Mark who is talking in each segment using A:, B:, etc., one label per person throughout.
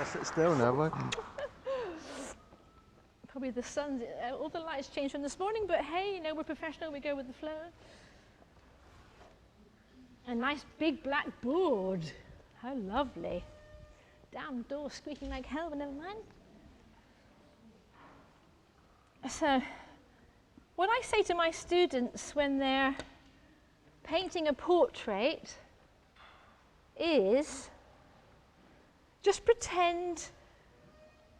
A: can't sit still now, have I?
B: Probably the sun's, all the lights changed from this morning, but hey, you know, we're professional, we go with the flow. A nice big black board. How lovely. Damn door squeaking like hell, but never mind. So, what I say to my students when they're painting a portrait is just pretend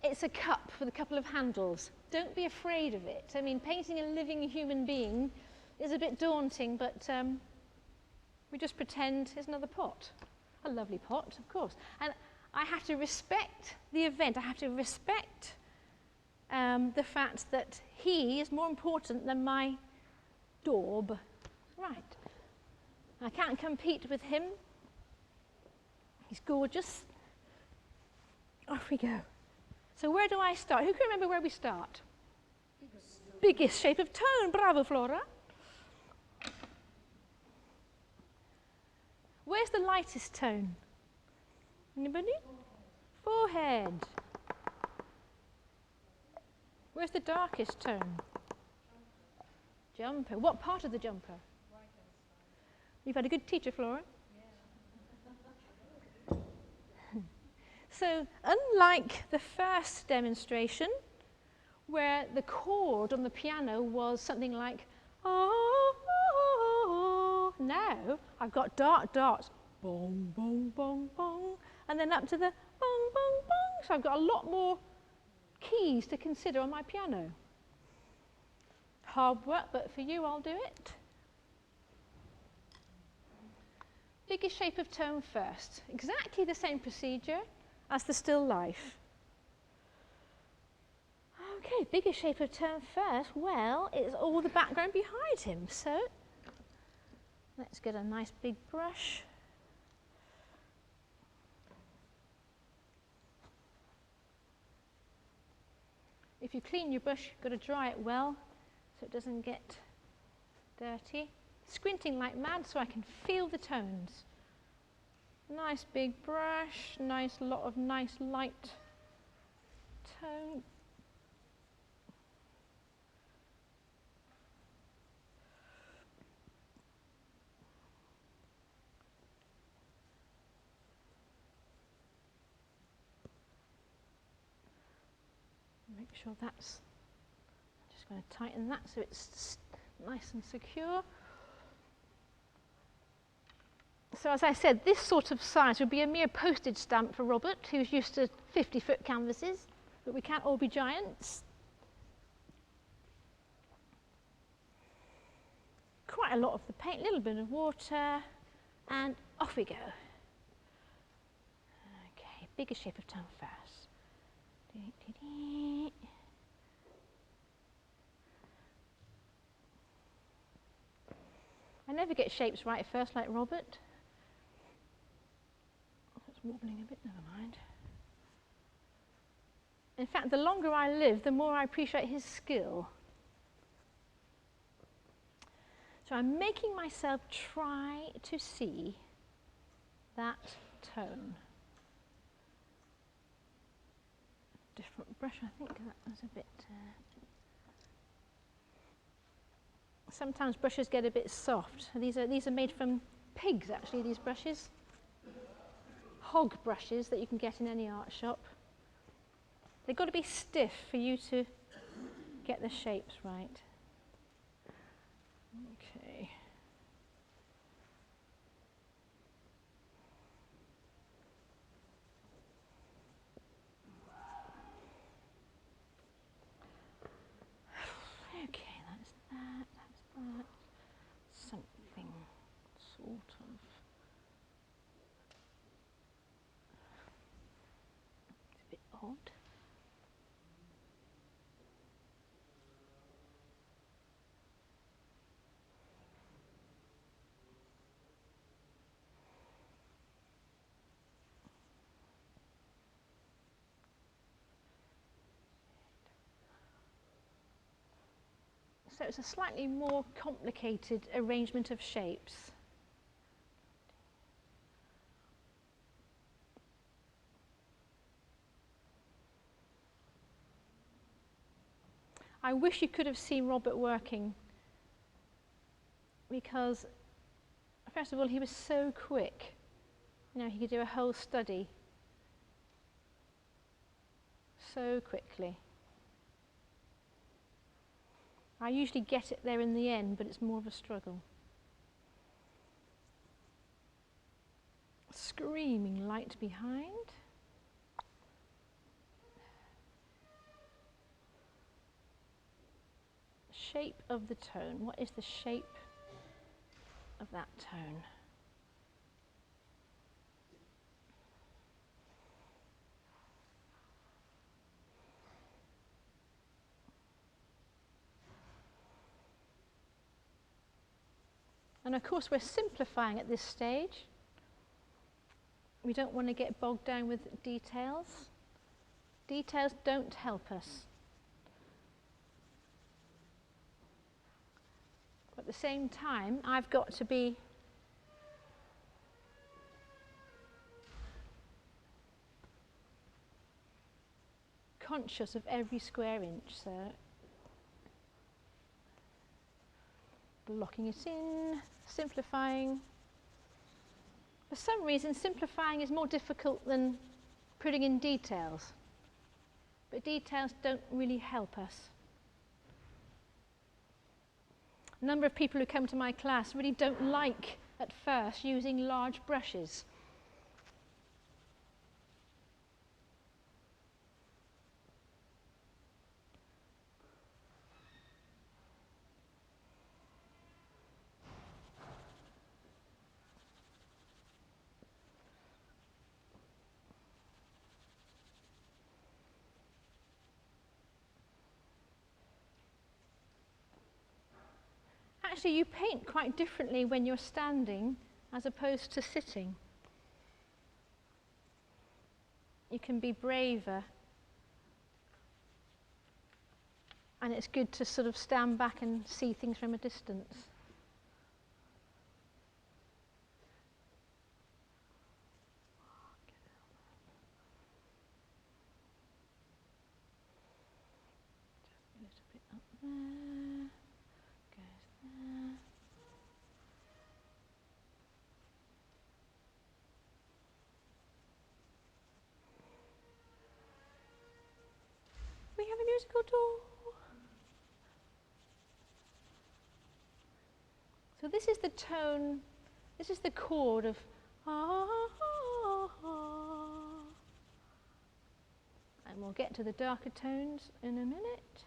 B: it's a cup with a couple of handles. Don't be afraid of it. I mean, painting a living human being is a bit daunting, but we just pretend it's another pot. A lovely pot, of course. And I have to respect the event. I have to respect the fact that he is more important than my daub. Right. I can't compete with him. He's gorgeous. Off we go. So where do I start? Who can remember where we start? Biggest shape of tone. Bravo, Flora. Where's the lightest tone? Anybody? Forehead. Where's the darkest tone? Jumper. What part of the jumper? You've had a good teacher, Flora. So, unlike the first demonstration, where the chord on the piano was something like, oh, oh, oh, now I've got dark dots, bong, bong, bong, bong, and then up to the bong, bong, bong. So I've got a lot more keys to consider on my piano. Hard work, but for you, I'll do it. Biggest shape of tone first. Exactly the same procedure as the still life. Okay, biggest shape of tone first. Well, it's all the background behind him. So let's get a nice big brush. If you clean your brush, you've got to dry it well so it doesn't get dirty. Squinting like mad so I can feel the tones. Nice big brush, nice lot of nice light tone. Make sure that's, I'm just going to tighten that so it's nice and secure. So as I said, this sort of size would be a mere postage stamp for Robert, who's used to 50-foot canvases, but we can't all be giants. Quite a lot of the paint, a little bit of water, and off we go. Okay, biggest shape of tone first. I never get shapes right at first like Robert. It's wobbling a bit, never mind. In fact, the longer I live, the more I appreciate his skill. So I'm making myself try to see that tone. Different brush, I think that was a bit... Sometimes brushes get a bit soft. These are made from pigs, actually, these brushes. Hog brushes that you can get in any art shop. They've got to be stiff for you to get the shapes right. Okay. Okay, that's that, something sort of. It's a bit odd. So it's a slightly more complicated arrangement of shapes. I wish you could have seen Robert working, because first of all, he was so quick. You know, he could do a whole study so quickly. I usually get it there in the end, but it's more of a struggle. Screaming light behind. Shape of the tone. What is the shape of that tone? And of course we're simplifying at this stage. We don't want to get bogged down with details. Details don't help us. But at the same time, I've got to be conscious of every square inch, so blocking it in, simplifying. For some reason, simplifying is more difficult than putting in details. But details don't really help us. A number of people who come to my class really don't like, at first, using large brushes. Actually, you paint quite differently when you're standing as opposed to sitting. You can be braver. And it's good to sort of stand back and see things from a distance. Just a little bit up there. Goes there. We have a musical door. So this is the tone, this is the chord of ah, ah, ah. And we'll get to the darker tones in a minute.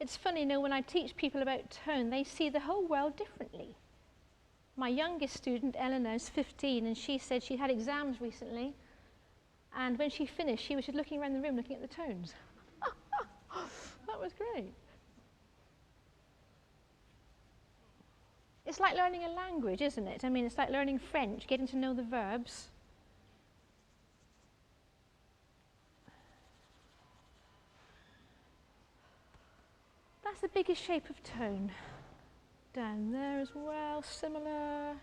B: It's funny, you know, when I teach people about tone, they see the whole world differently. My youngest student, Eleanor, is 15, and she said she had exams recently, and when she finished, she was just looking around the room looking at the tones. That was great. It's like learning a language, isn't it? I mean, it's like learning French, getting to know the verbs. That's the biggest shape of tone. Down there as well, similar.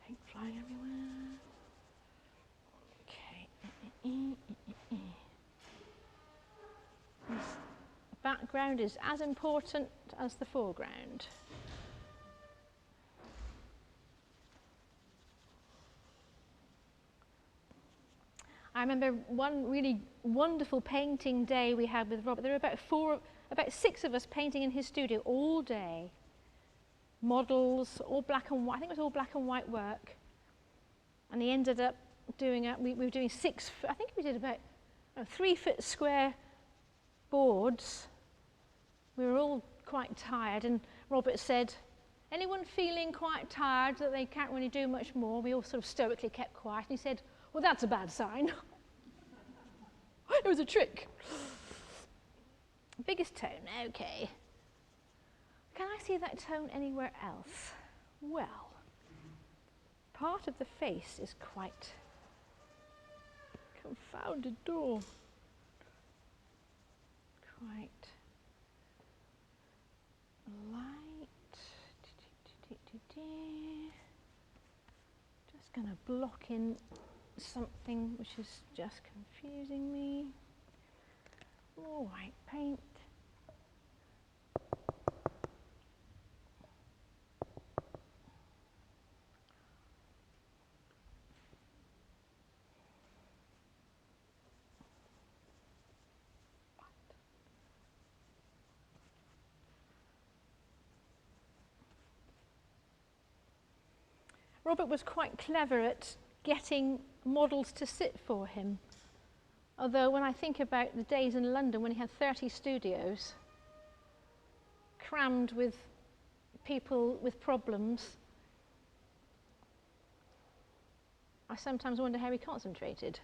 B: Paint flying everywhere. Okay. The background is as important as the foreground. I remember one really wonderful painting day we had with Robert. There were about 6 of us painting in his studio all day. Models, all black and white. I think it was all black and white work. And he ended up doing we were doing 6. I think we did about 3-foot square boards. We were all quite tired, and Robert said, "Anyone feeling quite tired that they can't really do much more?" We all sort of stoically kept quiet, and he said, "Well, that's a bad sign." It was a trick. Biggest tone, okay. Can I see that tone anywhere else? Well, part of the face is quite confounded door. Quite light. Just Just going to block in something which is just confusing me. More white paint. Robert was quite clever at getting models to sit for him. Although when I think about the days in London when he had 30 studios, crammed with people with problems, I sometimes wonder how he concentrated.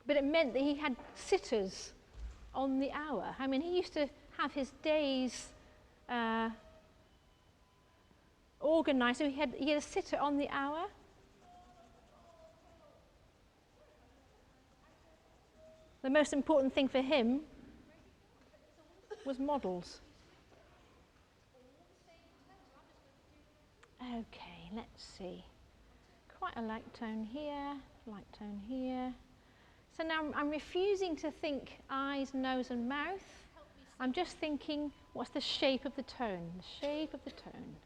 B: But it meant that he had sitters on the hour. I mean, he used to have his days organised, so he had a sitter on the hour. The most important thing for him was models. Okay, let's see. Quite a light tone here, light tone here. So now I'm refusing to think eyes, nose and mouth. I'm just thinking, what's the shape of the tone? The shape of the tone.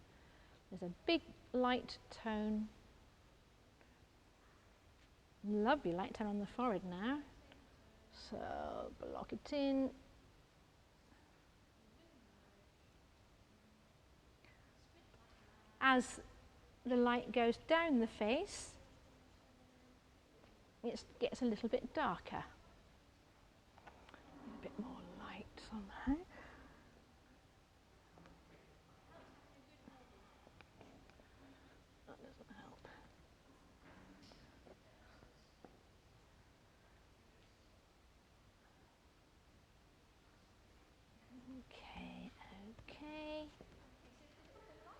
B: There's a big light tone. Lovely light tone on the forehead now. So block it in. As the light goes down the face, it gets a little bit darker. A bit more light somehow. That doesn't help. Okay, okay.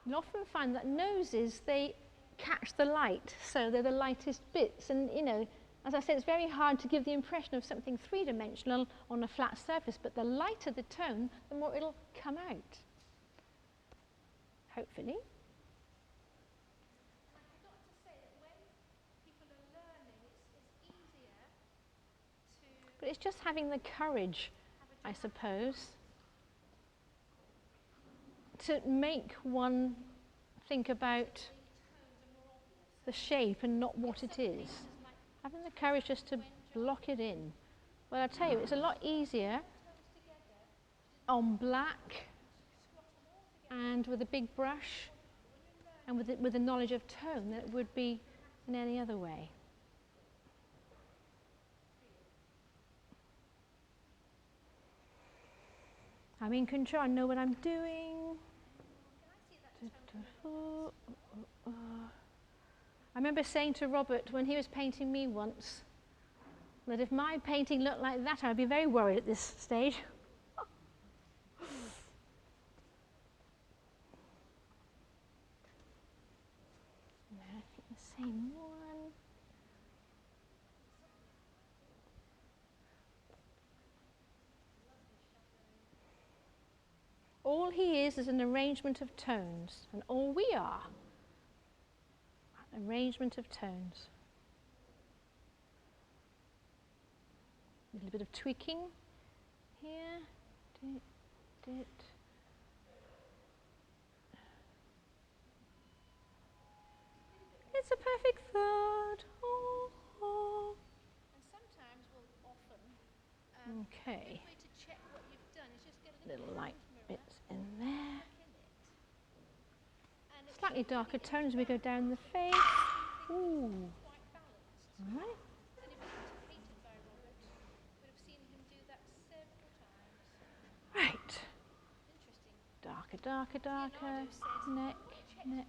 B: You often find that noses, they catch the light, so they're the lightest bits. And, you know, as I said, it's very hard to give the impression of something three-dimensional on a flat surface, but the lighter the tone, the more it'll come out. Hopefully. And I forgot to say that when people are learning, it's easier to... But it's just having the courage, I suppose, to make one think about the shape and not what it is. Having the courage just to block it in. Well, I tell you, it's a lot easier on black and with a big brush and with the knowledge of tone than it would be in any other way. I'm in control, I know what I'm doing. I remember saying to Robert when he was painting me once that if my painting looked like that, I'd be very worried at this stage. No, I think the same one. All he is an arrangement of tones, and all we are, an arrangement of tones. A little bit of tweaking here. Dit. It's a perfect third. Oh, oh. And sometimes we'll often. Okay. A way to check what you've done is just get a little light bits in there. Slightly darker tones as we go down the face. Ooh. All right. Right. Darker, darker, darker. Neck, neck, neck.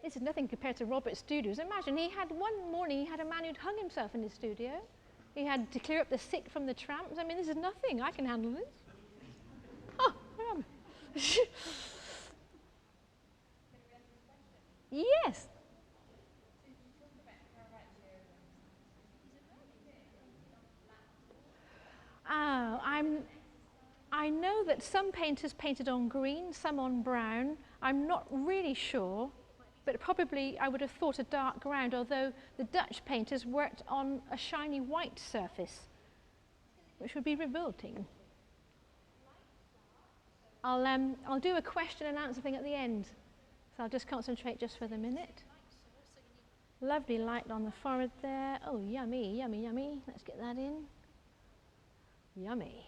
B: This is nothing compared to Robert's studios. Imagine, he had one morning, he had a man who'd hung himself in his studio. He had to clear up the sick from the tramps. I mean, this is nothing. I can handle this. Oh, where am I? Yes. that some painters painted on green, some on brown. I'm not really sure, but probably I would have thought a dark ground, although the Dutch painters worked on a shiny white surface, which would be revolting. I'll do a question and answer thing at the end, so I'll just concentrate just for the minute. Lovely light on the forehead there. Oh, yummy, yummy, yummy. Let's get that in. Yummy.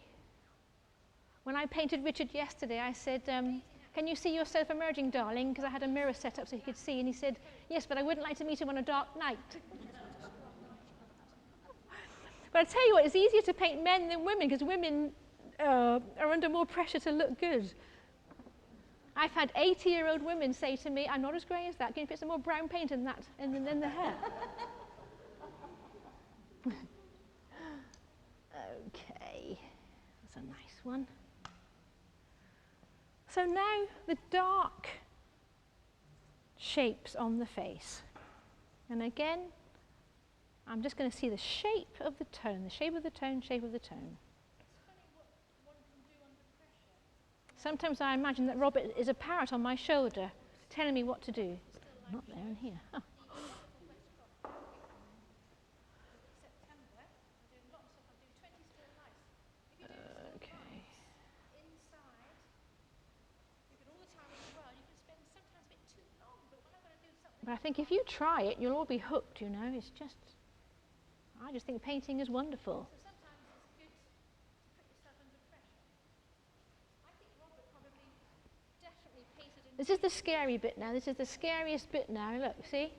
B: When I painted Richard yesterday, I said, can you see yourself emerging, darling? Because I had a mirror set up so he could see, and he said, yes, but I wouldn't like to meet him on a dark night. But I tell you what, it's easier to paint men than women, because women are under more pressure to look good. I've had 80-year-old women say to me, I'm not as grey as that. Can you put some more brown paint in that, and then the hair? Okay, that's a nice one. So now the dark shapes on the face. And again, I'm just going to see the shape of the tone, the shape of the tone, shape of the tone. Sometimes I imagine that Robert is a parrot on my shoulder, telling me what to do. Not there and here. Oh. Okay. But I think if you try it, you'll all be hooked, you know. It's just, I just think painting is wonderful. This is the scary bit now. This is the scariest bit now. Look, see?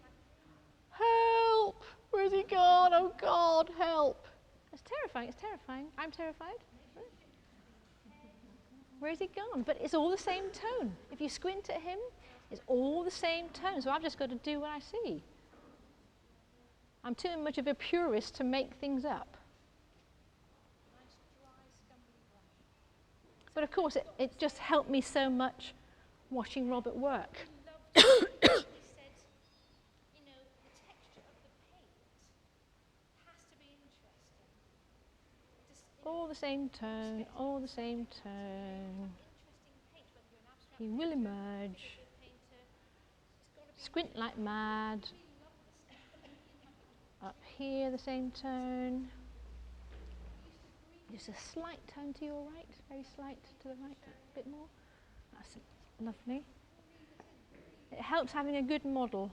B: Help! Where's he gone? Oh God, help! It's terrifying. It's terrifying. I'm terrified. Where's he gone? But it's all the same tone. If you squint at him, it's all the same tone. So I've just got to do what I see. I'm too much of a purist to make things up. But of course, it just helped me so much watching Robert work. All the same tone, all the same tone. He will emerge. Squint like mad. Up here, the same tone. Just a slight tone to your right, very slight to the right, a bit more. That's lovely. It helps having a good model.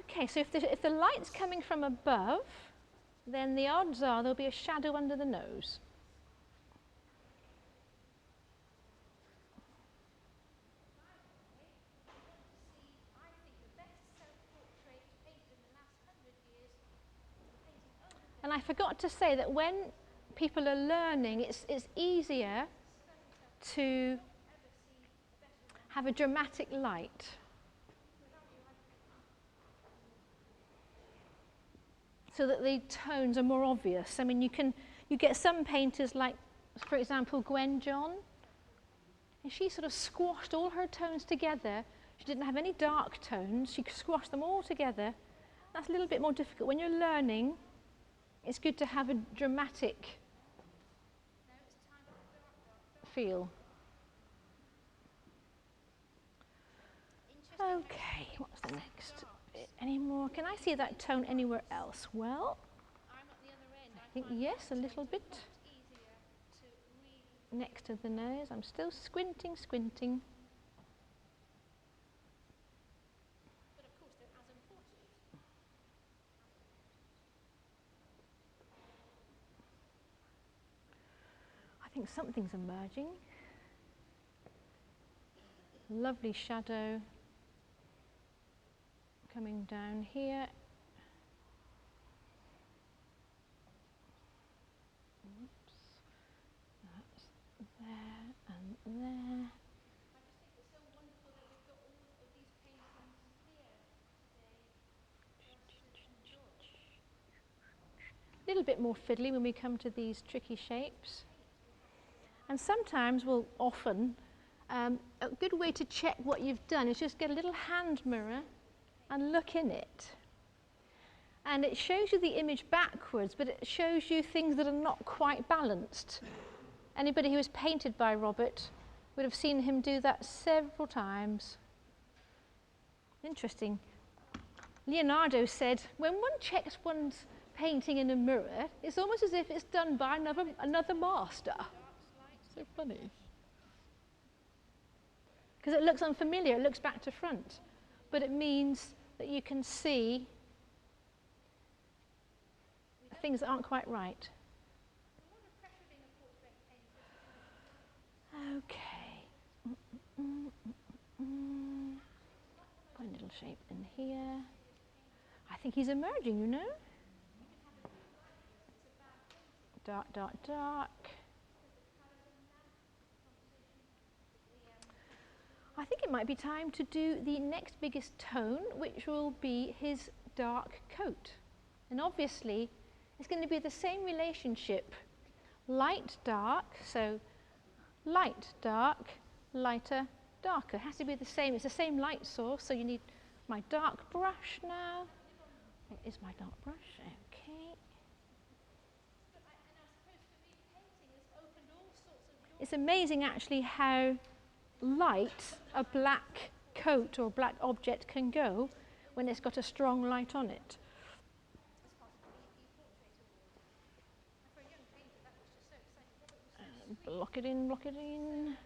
B: Okay, so if the light's coming from above, then the odds are there'll be a shadow under the nose. And I forgot to say that when people are learning, it's easier to have a dramatic light. So that the tones are more obvious. I mean, you get some painters like, for example, Gwen John. And she sort of squashed all her tones together. She didn't have any dark tones. She squashed them all together. That's a little bit more difficult. When you're learning, it's good to have a dramatic feel. Okay, what's the next? Any more? Can I see that tone anywhere else? Well, I think yes, a little bit. Next to the nose. I'm still squinting, squinting. I think something's emerging. Lovely shadow coming down here. Oops. That's there and there. I just think it's so wonderful that we've got all of these paintings here today. A little bit more fiddly when we come to these tricky shapes. And sometimes, well, often, A good way to check what you've done is just get a little hand mirror and look in it. And it shows you the image backwards, but it shows you things that are not quite balanced. Anybody who was painted by Robert would have seen him do that several times. Interesting. Leonardo said, when one checks one's painting in a mirror, it's almost as if it's done by another master. So funny. Because it looks unfamiliar, it looks back to front. But it means that you can see things that aren't quite right. Okay. Put a little shape in here. I think he's emerging, you know. Dark, dark, dark. I think it might be time to do the next biggest tone, which will be his dark coat. And obviously, it's going to be the same relationship. Light, dark, so light, dark, lighter, darker. It has to be the same. It's the same light source, so you need my dark brush now. Where is my dark brush? Okay. It's amazing actually how light a black coat or black object can go when it's got a strong light on it. Block it in, block it in.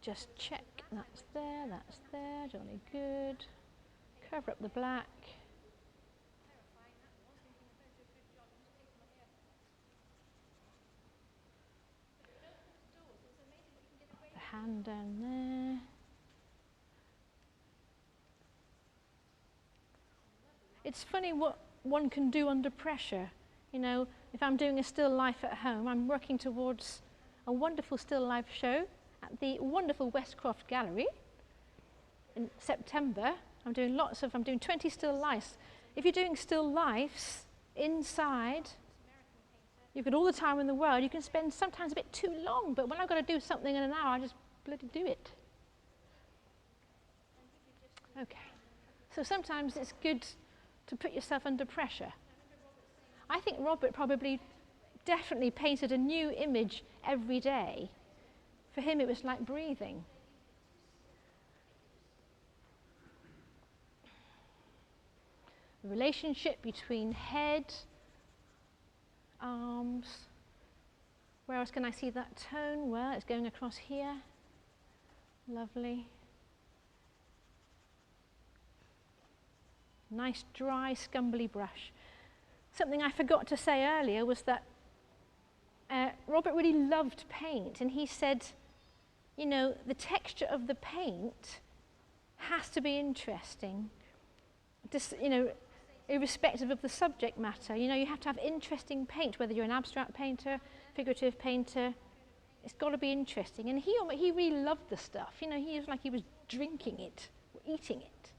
B: Just check, that's there, jolly good. Cover up the black. The hand down there. It's funny what one can do under pressure. You know, if I'm doing a still life at home, I'm working towards a wonderful still life show at the wonderful Westcroft Gallery in September. I'm doing 20 still lifes. If you're doing still lifes inside, you've got all the time in the world. You can spend sometimes a bit too long, but when I've got to do something in an hour, I just bloody do it. Okay. So sometimes it's good to put yourself under pressure. I think Robert probably definitely painted a new image every day. For him, it was like breathing. The relationship between head, arms. Where else can I see that tone? Well, it's going across here. Lovely. Nice, dry, scumbly brush. Something I forgot to say earlier was that Robert really loved paint, and he said, you know, the texture of the paint has to be interesting. Just, you know, irrespective of the subject matter. You know, you have to have interesting paint, whether you're an abstract painter, figurative painter. It's got to be interesting. And he really loved the stuff. You know, he was like he was drinking it, or eating it.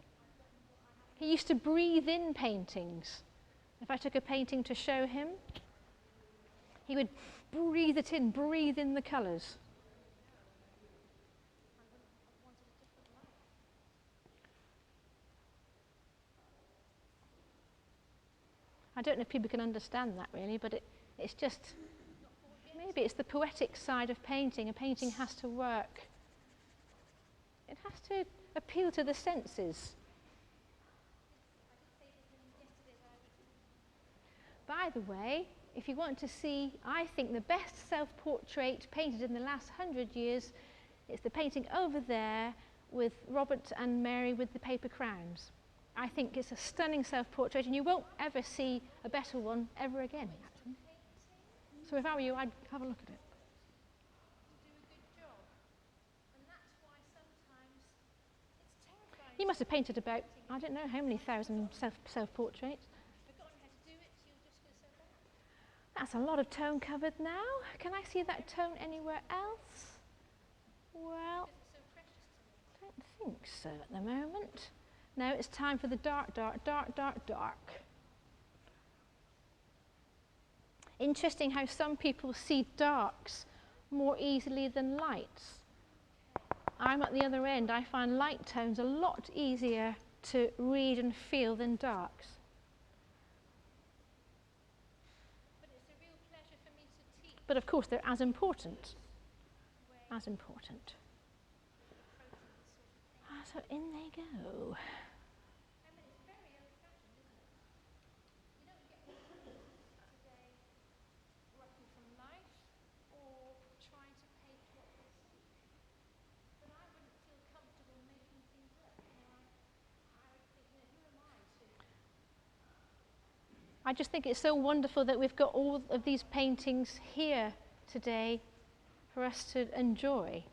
B: He used to breathe in paintings. If I took a painting to show him, he would breathe it in, breathe in the colours. I don't know if people can understand that really, but it's just, maybe it's the poetic side of painting. A painting has to work. It has to appeal to the senses. By the way, if you want to see, I think the best self-portrait painted in the last 100 years is the painting over there with Robert and Mary with the paper crowns. I think it's a stunning self-portrait, and you won't ever see a better one ever again. So if I were you, I'd have a look at it. He must have painted about, I don't know how many thousand self-portraits. That's a lot of tone covered now. Can I see that tone anywhere else? Well, I don't think so at the moment. Now it's time for the dark, dark, dark, dark, dark. Interesting how some people see darks more easily than lights. I'm at the other end. I find light tones a lot easier to read and feel than darks. But it's a real pleasure for me to teach. But of course, they're as important. As important. So in they go. I just think it's so wonderful that we've got all of these paintings here today for us to enjoy.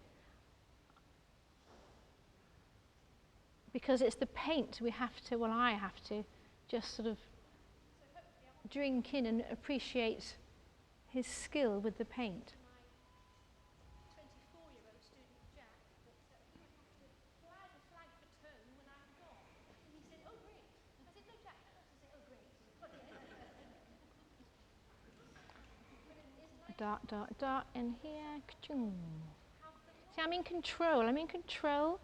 B: Because it's the paint we have to, well, I have to just sort of drink in and appreciate his skill with the paint. Dark, dark, dark in here. See, I'm in control. I'm in control.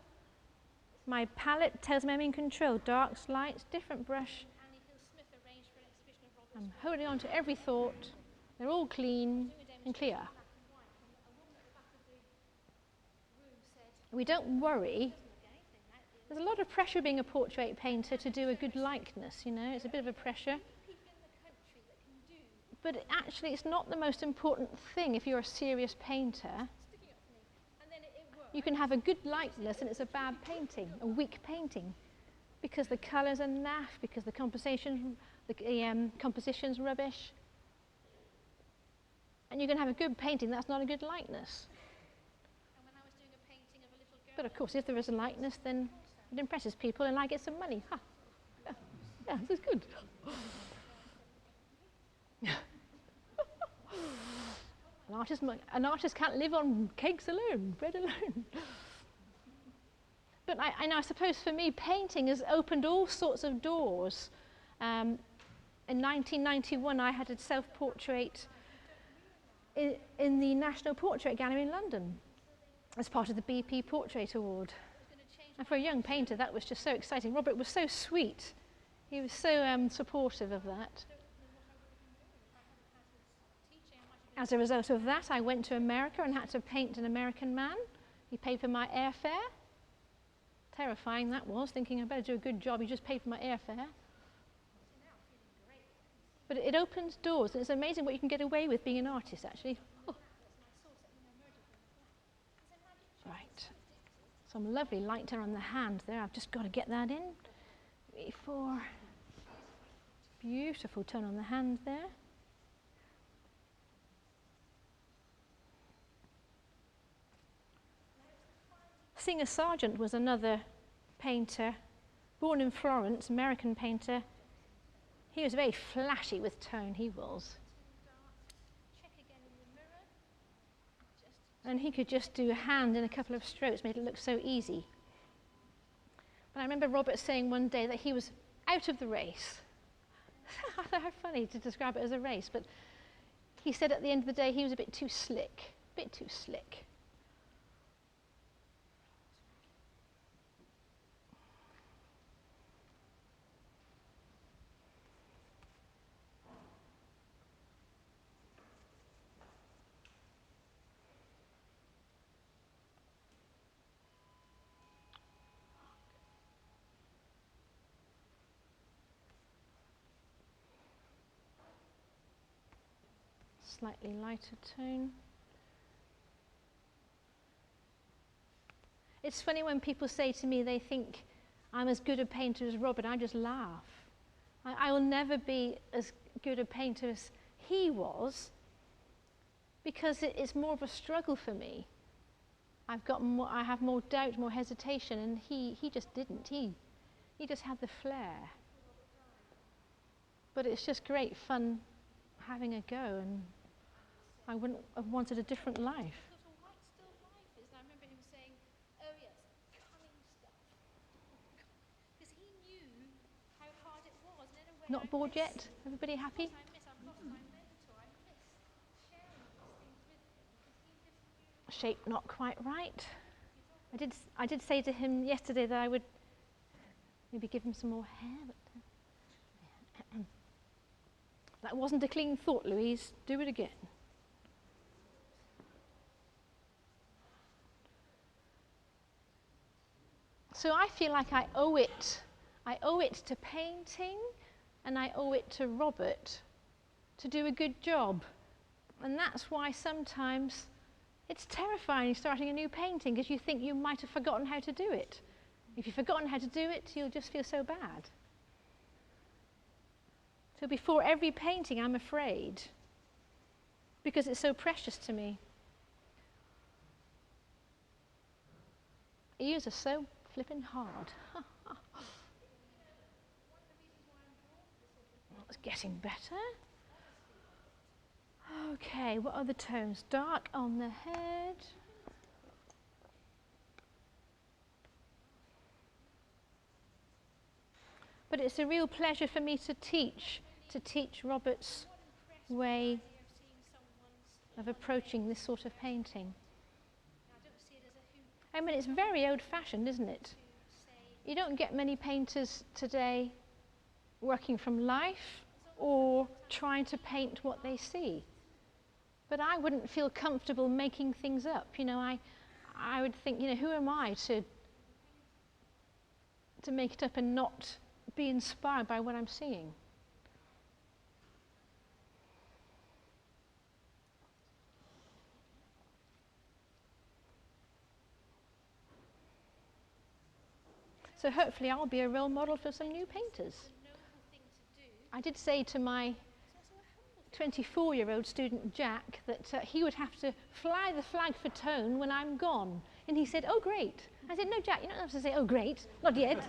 B: My palette tells me I'm in control. Darks, lights, different brush. I'm holding on to every thought. They're all clean and clear. We don't worry. There's a lot of pressure being a portrait painter to do a good likeness, you know. It's a bit of a pressure. But actually, it's not the most important thing if you're a serious painter. You can have a good likeness and it's a bad painting, a weak painting, because the colours are naff, because the composition's rubbish. And you can have a good painting that's not a good likeness. But of course, if there is a likeness, then it impresses people and I get some money. Ha! Yeah, this is good. An artist can't live on cakes alone, bread alone. But I suppose for me, painting has opened all sorts of doors. In 1991, I had a self-portrait in the National Portrait Gallery in London as part of the BP Portrait Award. And for a young painter, that was just so exciting. Robert was so sweet. He was so supportive of that. As a result of that, I went to America and had to paint an American man. He paid for my airfare. Terrifying that was, thinking I better do a good job. He just paid for my airfare. But it opens doors, and it's amazing what you can get away with being an artist, actually. Oh. Right. Some lovely light tone on the hand there. I've just got to get that in. 3, 4. Beautiful tone on the hand there. Singer Sargent was another painter, born in Florence, American painter. He was very flashy with tone, he was. And he could just do a hand in a couple of strokes, made it look so easy. But I remember Robert saying one day that he was out of the race. How funny to describe it as a race, but he said at the end of the day he was a bit too slick, a bit too slick. Slightly lighter tone. It's funny when people say to me they think I'm as good a painter as Robert. I just laugh. I will never be as good a painter as he was, because it's more of a struggle for me. I have more doubt, more hesitation, and he just didn't. He just had the flair. But it's just great fun having a go, and I wouldn't have wanted a different life.
A: I remember him saying, oh yes, cunning stuff. Because he knew how hard it was. And in a way
B: Not bored yet? Everybody happy?
A: I've lost my mentor. I miss
B: shape not quite right. I did say to him yesterday that I would maybe give him some more hair, but that wasn't a clean thought, Louise. Do it again. So I feel like I owe it to painting, and I owe it to Robert to do a good job. And that's why sometimes it's terrifying starting a new painting, because you think you might have forgotten how to do it. If you've forgotten how to do it, you'll just feel so bad. So before every painting, I'm afraid, because it's so precious to me. Ears are so flipping hard. It's getting better. Okay, what are the tones? Dark on the head. But it's a real pleasure for me to teach Robert's way of approaching this sort of painting. I mean, it's very old-fashioned, isn't it? You don't get many painters today working from life or trying to paint what they see. But I wouldn't feel comfortable making things up. You know, I would think, you know, who am I to make it up and not be inspired by what I'm seeing? So hopefully I'll be a role model for some new painters. I did say to my 24-year-old student Jack that he would have to fly the flag for tone when I'm gone. And he said, "Oh, great." I said, "No, Jack, you don't have to say, 'Oh, great,' not yet."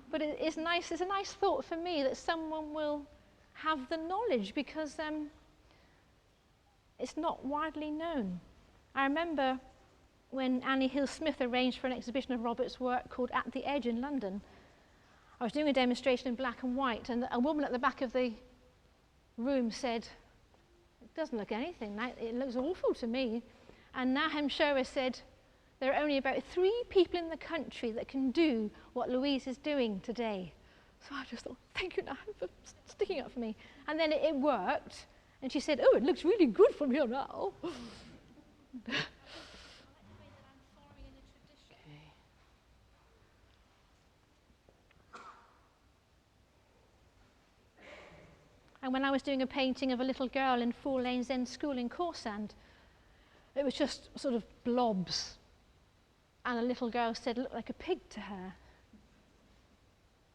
B: But it's nice. It's a nice thought for me that someone will have the knowledge, because it's not widely known. I remember when Annie Hill-Smith arranged for an exhibition of Robert's work called At the Edge in London. I was doing a demonstration in black and white, and a woman at the back of the room said, "It doesn't look anything like it, looks awful to me." And Nahum Shower said, "There are only about 3 people in the country that can do what Louise is doing today." So I just thought, thank you, Nahum, for sticking up for me. And then it worked, and she said, "Oh, it looks really good from here now." And when I was doing a painting of a little girl in Four Lanes End School in Corsand, it was just sort of blobs. And a little girl said it looked like a pig to her.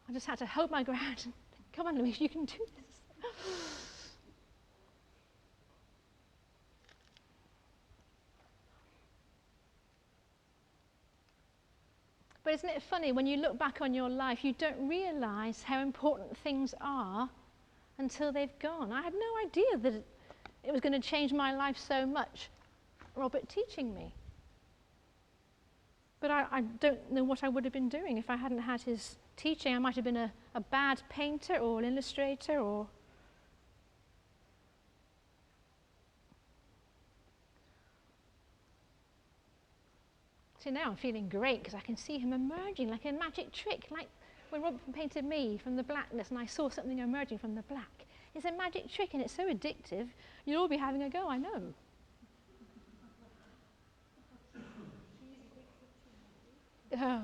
B: I just had to hold my ground and think, "Come on, Louise, you can do this." But isn't it funny, when you look back on your life, you don't realise how important things are until they've gone. I had no idea that it was going to change my life so much, Robert teaching me. But I don't know what I would have been doing if I hadn't had his teaching. I might have been a bad painter or an illustrator or... See, now I'm feeling great because I can see him emerging like a magic trick, like when Robert painted me from the blackness and I saw something emerging from the black. It's a magic trick and it's so addictive, you'll all be having a go, I know. Oh.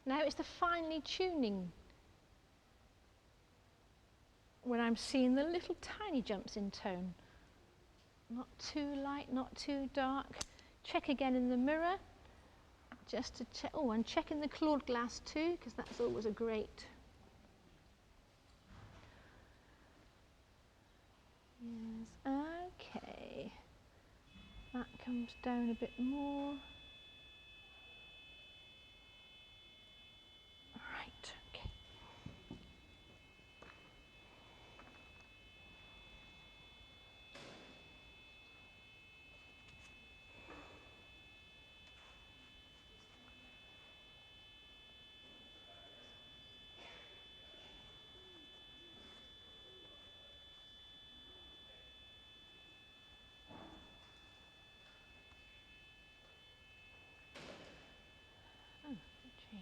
B: Now it's the finely tuning when I'm seeing the little tiny jumps in tone. Not too light, not too dark. Check again in the mirror, just to check. Oh, and check in the clawed glass too, because that's always a great... Yes, okay. That comes down a bit more. Right, okay.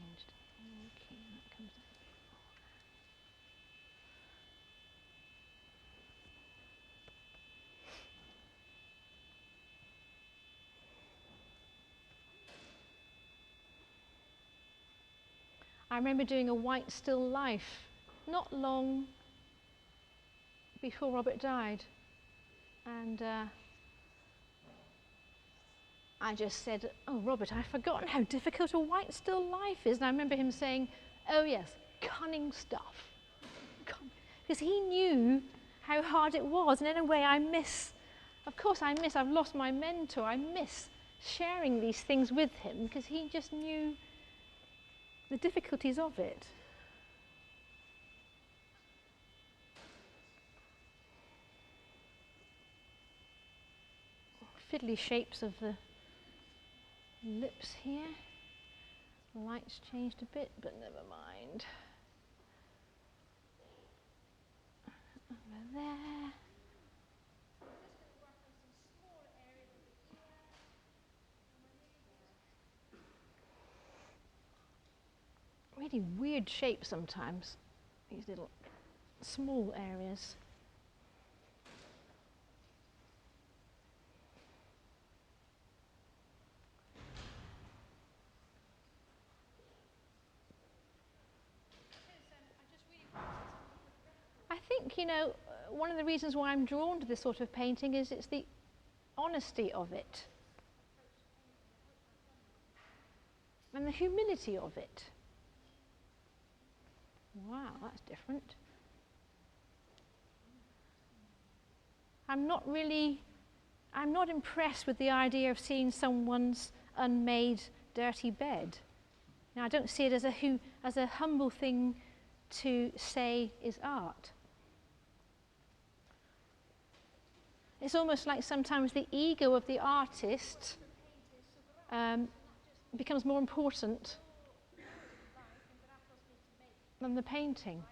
B: changed. Okay, that comes out. I remember doing a white still life not long before Robert died, and I just said, "Oh, Robert, I've forgotten how difficult a white still life is." And I remember him saying, "Oh yes, cunning stuff," because he knew how hard it was. And in a way, I've lost my mentor. I miss sharing these things with him because he just knew the difficulties of it. Fiddly shapes of the lips here. The light's changed a bit, but never mind. Over there. Really weird shapes sometimes, these little small areas. I think, one of the reasons why I'm drawn to this sort of painting is it's the honesty of it and the humility of it. Wow, that's different. I'm not impressed with the idea of seeing someone's unmade, dirty bed. Now, I don't see it as a humble thing to say is art. It's almost like sometimes the ego of the artist becomes more important than the painting.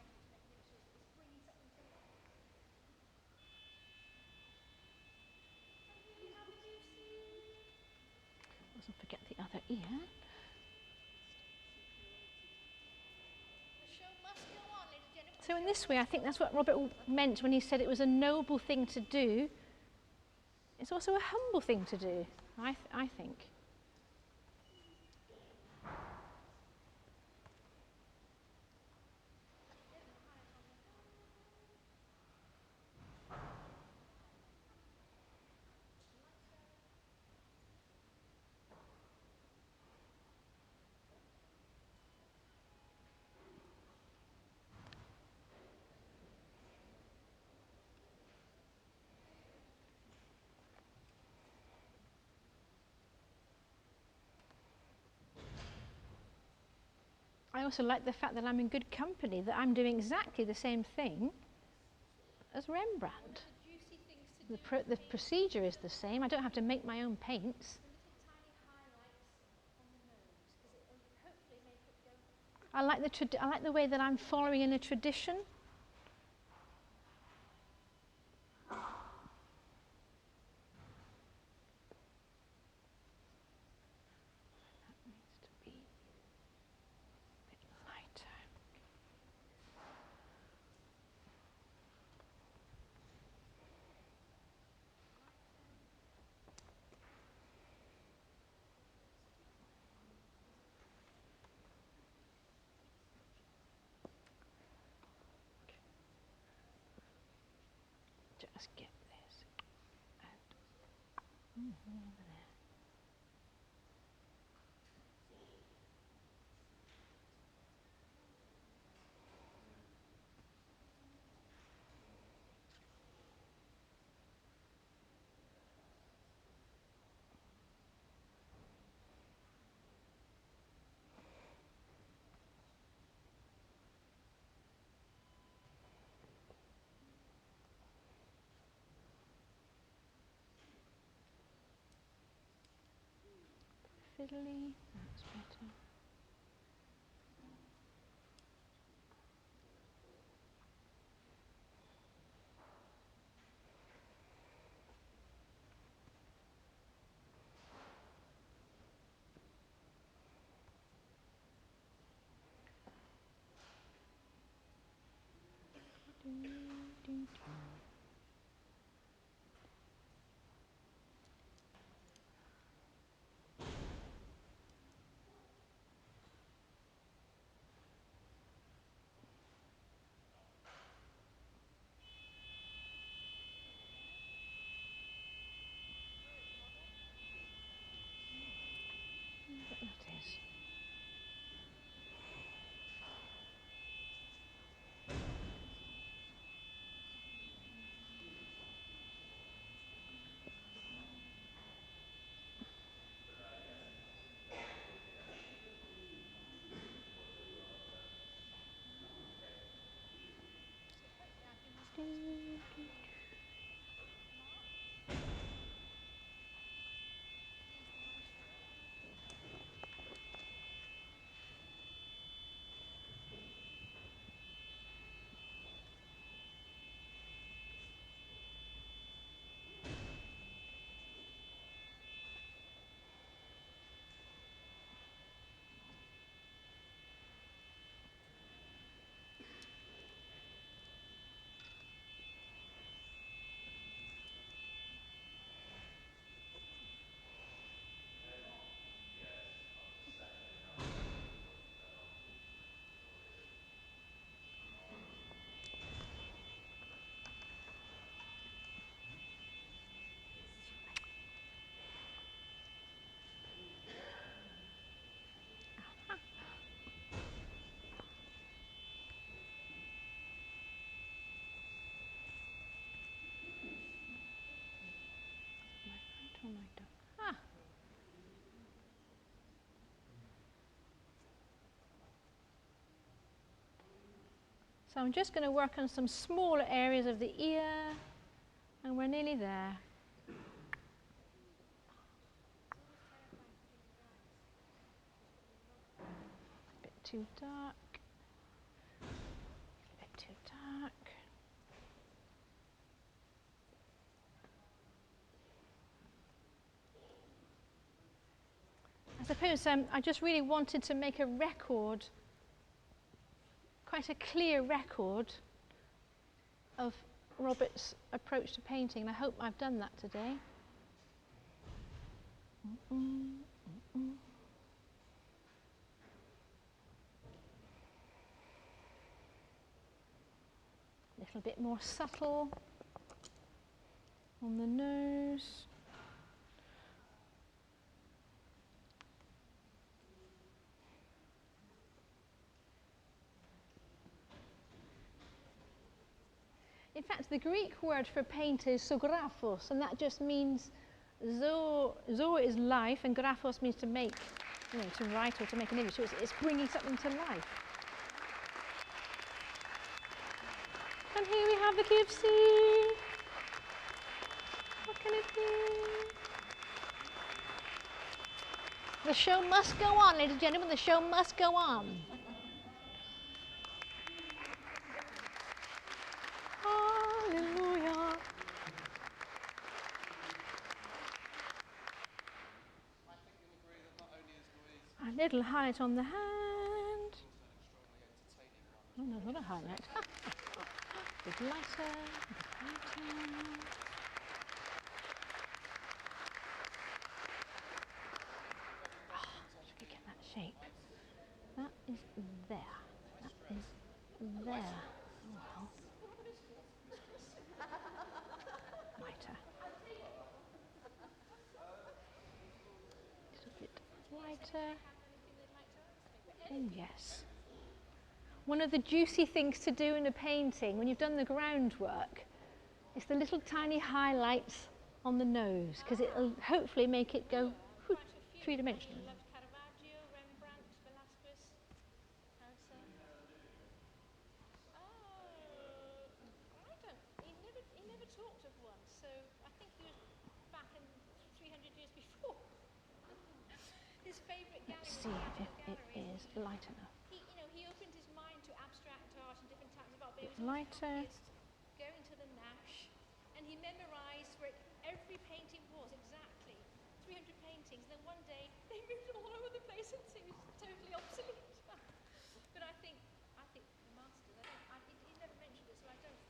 B: Mustn't forget the other ear. So in this way, I think that's what Robert meant when he said it was a noble thing to do. It's also a humble thing to do, I think. I also like the fact that I'm in good company, that I'm doing exactly the same thing as Rembrandt. The procedure is the same. I don't have to make my own paints. I like the way that I'm following in a tradition. Just get this and over there. Fiddly, that's better. That is. Ah. So I'm just going to work on some smaller areas of the ear, and we're nearly there. A bit too dark. A bit too dark. I suppose I just really wanted to make a record, quite a clear record of Robert's approach to painting, and I hope I've done that today. A little bit more subtle on the nose. In fact, the Greek word for paint is zographos, and that just means zo is life, and graphos means to make, to write or to make an image. So it's bringing something to life. And here we have the KFC. What can it be? The show must go on, ladies and gentlemen. The show must go on. Hallelujah. A little highlight on the hand. Oh no, not a highlight. Bit lighter, a bit lighter. Should we get that shape? That is there. That is there. Oh well. Lighter. A bit lighter. Oh yes. One of the juicy things to do in a painting, when you've done the groundwork, is the little tiny highlights on the nose, because it'll hopefully make it go three-dimensional.
A: He never talked of one, so I think he was back in 300 years before. His favourite gallery.
B: Let's see if it is light enough.
A: He opened his mind to abstract art and different types of art. But
B: Lighter.
A: Going to the Nash, and he memorised where every painting was exactly 300 paintings. And then one day they moved all over the place, and it was totally obsolete. But I think the masters. He never mentioned it, so I don't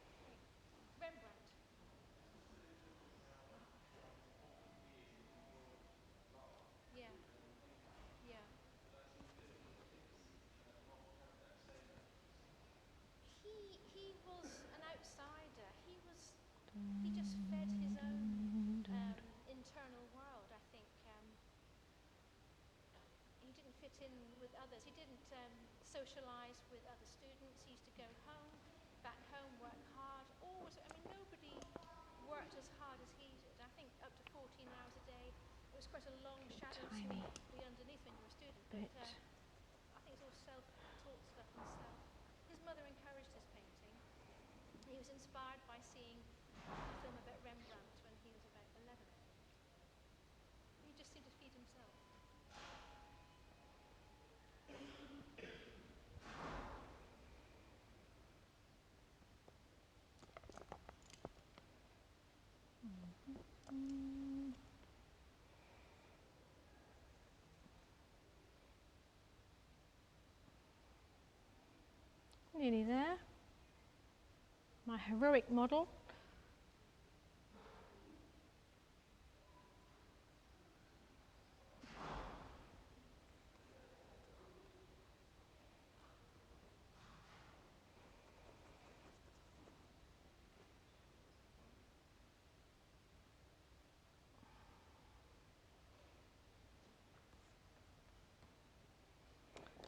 A: fit in with others. He didn't socialise with other students. He used to go home, back home, work hard. Always, I mean, nobody worked as hard as he did. I think up to 14 hours a day. It was quite a long shadow to be underneath when you were a student. But I think it's all self-taught stuff and self. His mother encouraged his painting. He was inspired by seeing a film about Rembrandt when he was about 11, I think. He just seemed to feed himself.
B: Nearly there. My heroic model.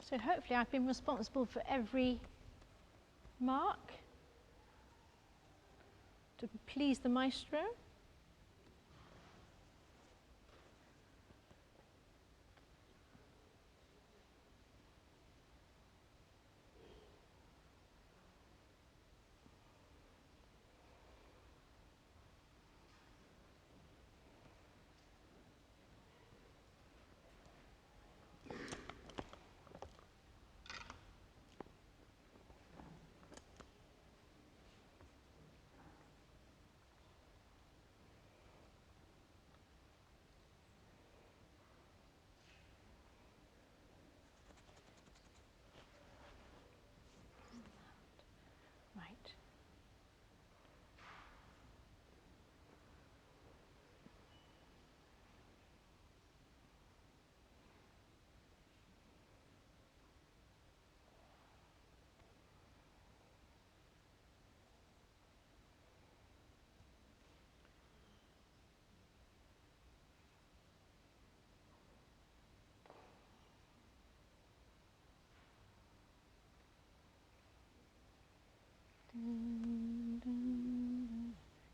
B: So hopefully I've been responsible for every mark to please the maestro. Right.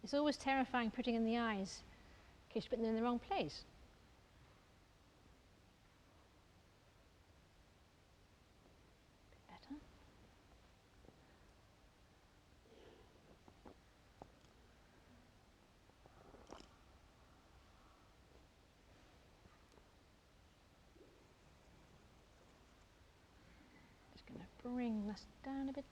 B: It's always terrifying putting in the eyes in case you put them in the wrong place. Bit better. Just going to bring this down a bit.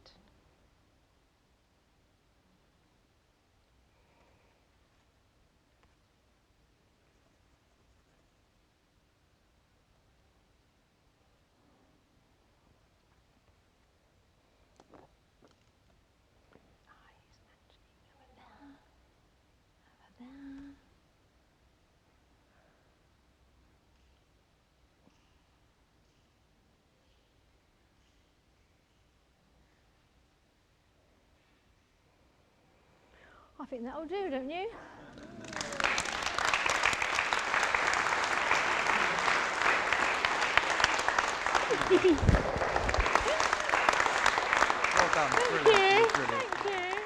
B: I think that'll do, don't you?
C: Well done.
B: Thank
C: Brilliant.
B: you.
C: Brilliant.
B: Thank you.